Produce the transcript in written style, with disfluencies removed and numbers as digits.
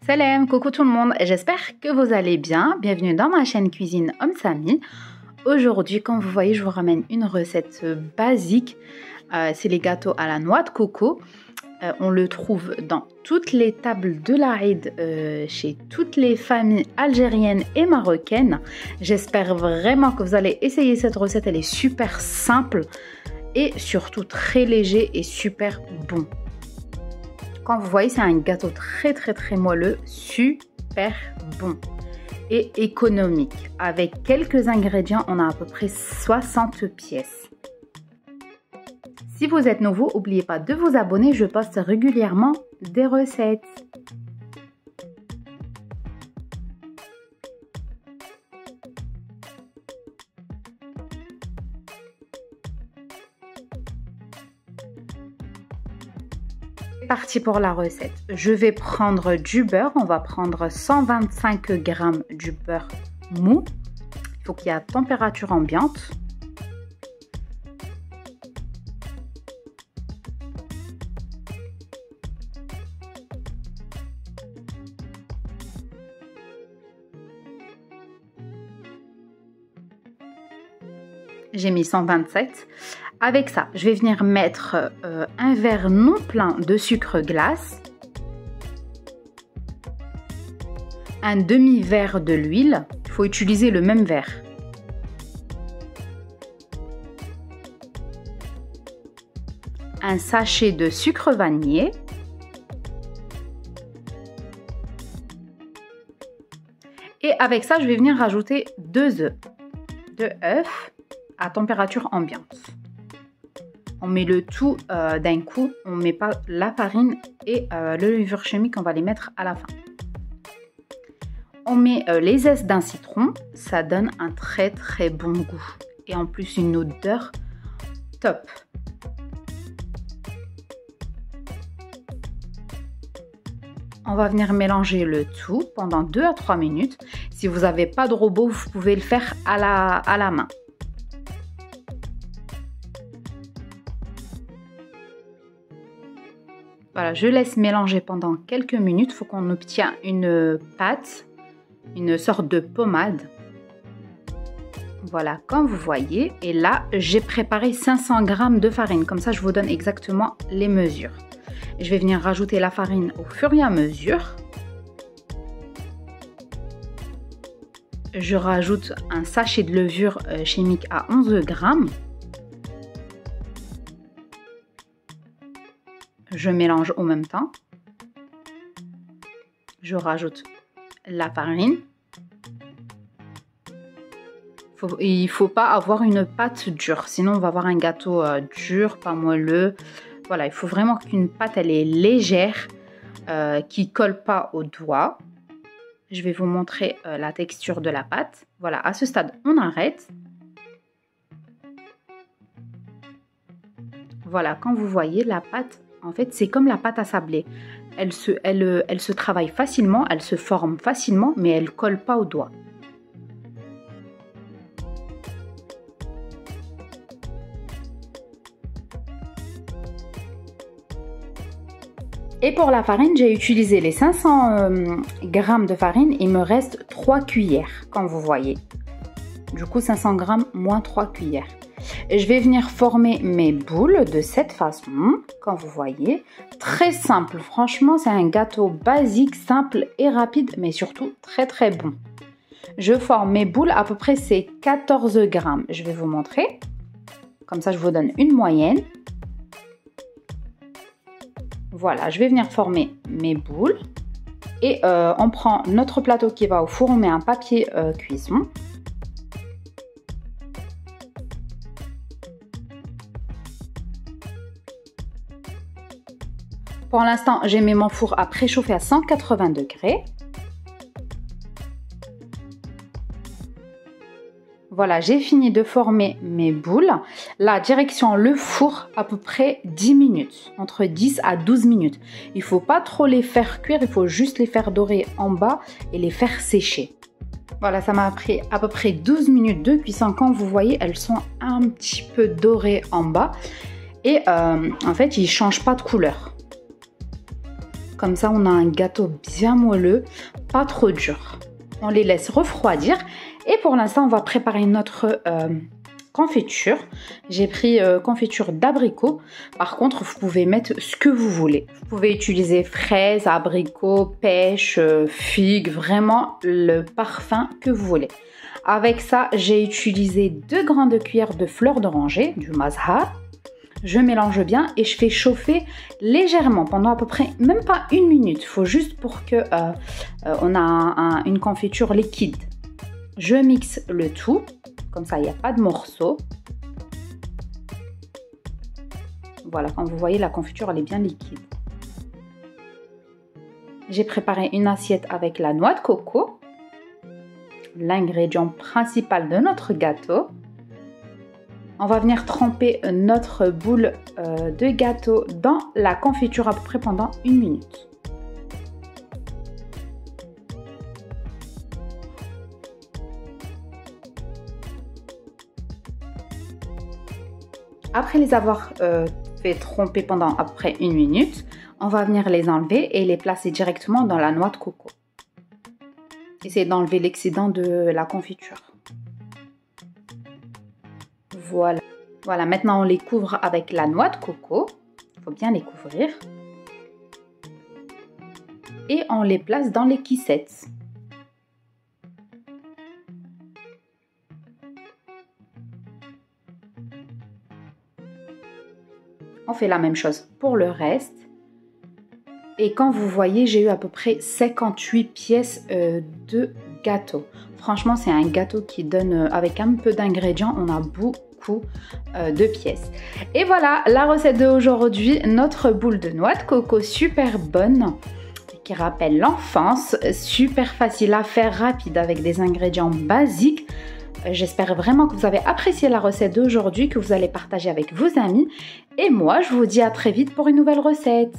Salam, coucou tout le monde, j'espère que vous allez bien. Bienvenue dans ma chaîne Cuisine Om Samy. Aujourd'hui, comme vous voyez, je vous ramène une recette basique. C'est les gâteaux à la noix de coco. On le trouve dans toutes les tables de l'Aïd, chez toutes les familles algériennes et marocaines. J'espère vraiment que vous allez essayer cette recette. Elle est super simple et surtout très léger et super bon. Comme vous voyez, c'est un gâteau très moelleux, super bon et économique. Avec quelques ingrédients, on a à peu près 60 pièces. Si vous êtes nouveau, n'oubliez pas de vous abonner, je poste régulièrement des recettes. C'est parti pour la recette. Je vais prendre du beurre, on va prendre 125 g du beurre mou. Il faut qu'il y ait à température ambiante. J'ai mis 127. Avec ça, je vais venir mettre un verre non plein de sucre glace, un demi-verre de l'huile, il faut utiliser le même verre, un sachet de sucre vanillé, et avec ça, je vais venir rajouter 2 œufs, 2 œufs à température ambiante. On met le tout d'un coup, on ne met pas la farine et le levure chimique, on va les mettre à la fin. On met les zestes d'un citron, ça donne un très bon goût. Et en plus une odeur top. On va venir mélanger le tout pendant 2 à 3 minutes. Si vous n'avez pas de robot, vous pouvez le faire à la main. Voilà, je laisse mélanger pendant quelques minutes. Il faut qu'on obtienne une pâte, une sorte de pommade. Voilà, comme vous voyez. Et là, j'ai préparé 500 g de farine. Comme ça, je vous donne exactement les mesures. Je vais venir rajouter la farine au fur et à mesure. Je rajoute un sachet de levure chimique à 11 g. Je mélange en même temps. Je rajoute la farine. Il ne faut pas avoir une pâte dure, sinon on va avoir un gâteau dur, pas moelleux. Voilà, il faut vraiment qu'une pâte elle est légère, qui ne colle pas aux doigts. Je vais vous montrer la texture de la pâte. Voilà, à ce stade, on arrête. Voilà, quand vous voyez la pâte, en fait, c'est comme la pâte à sablé. Elle se travaille facilement, elle se forme facilement, mais elle ne colle pas aux doigts. Et pour la farine, j'ai utilisé les 500 g de farine. Il me reste 3 cuillères, comme vous voyez. Du coup, 500 g moins 3 cuillères. Et je vais venir former mes boules de cette façon, comme vous voyez. Très simple, franchement, c'est un gâteau basique, simple et rapide, mais surtout très bon. Je forme mes boules, à peu près c'est 14 g. Je vais vous montrer. Comme ça, je vous donne une moyenne. Voilà, je vais venir former mes boules. Et on prend notre plateau qui va au four, on met un papier cuisson. Pour l'instant, j'ai mis mon four à préchauffer à 180 degrés. Voilà, j'ai fini de former mes boules. Là, direction le four, à peu près 10 minutes, entre 10 à 12 minutes. Il ne faut pas trop les faire cuire, il faut juste les faire dorer en bas et les faire sécher. Voilà, ça m'a pris à peu près 12 minutes de cuisson. Quand vous voyez, elles sont un petit peu dorées en bas. Et en fait, ils ne changent pas de couleur. Comme ça, on a un gâteau bien moelleux, pas trop dur. On les laisse refroidir. Et pour l'instant, on va préparer notre confiture. J'ai pris confiture d'abricot. Par contre, vous pouvez mettre ce que vous voulez. Vous pouvez utiliser fraises, abricots, pêche, figues, vraiment le parfum que vous voulez. Avec ça, j'ai utilisé 2 grandes cuillères de fleur d'oranger, du mazhar. Je mélange bien et je fais chauffer légèrement pendant à peu près, même pas 1 minute. Il faut juste pour que on a une confiture liquide. Je mixe le tout, comme ça il n'y a pas de morceaux. Voilà, comme vous voyez, la confiture elle est bien liquide. J'ai préparé une assiette avec la noix de coco, l'ingrédient principal de notre gâteau. On va venir tremper notre boule de gâteau dans la confiture à peu près pendant 1 minute. Après les avoir fait tremper pendant à peu près 1 minute, on va venir les enlever et les placer directement dans la noix de coco. Essayez d'enlever l'excédent de la confiture. Voilà. Voilà, maintenant on les couvre avec la noix de coco. Il faut bien les couvrir. Et on les place dans les kissettes. On fait la même chose pour le reste. Et quand vous voyez, j'ai eu à peu près 58 pièces de gâteau. Franchement, c'est un gâteau qui donne, avec un peu d'ingrédients, on a beaucoup de pièces. Et voilà, la recette d'aujourd'hui, notre boule de noix de coco super bonne, qui rappelle l'enfance, super facile à faire, rapide, avec des ingrédients basiques. J'espère vraiment que vous avez apprécié la recette d'aujourd'hui, que vous allez partager avec vos amis. Et moi, je vous dis à très vite pour une nouvelle recette.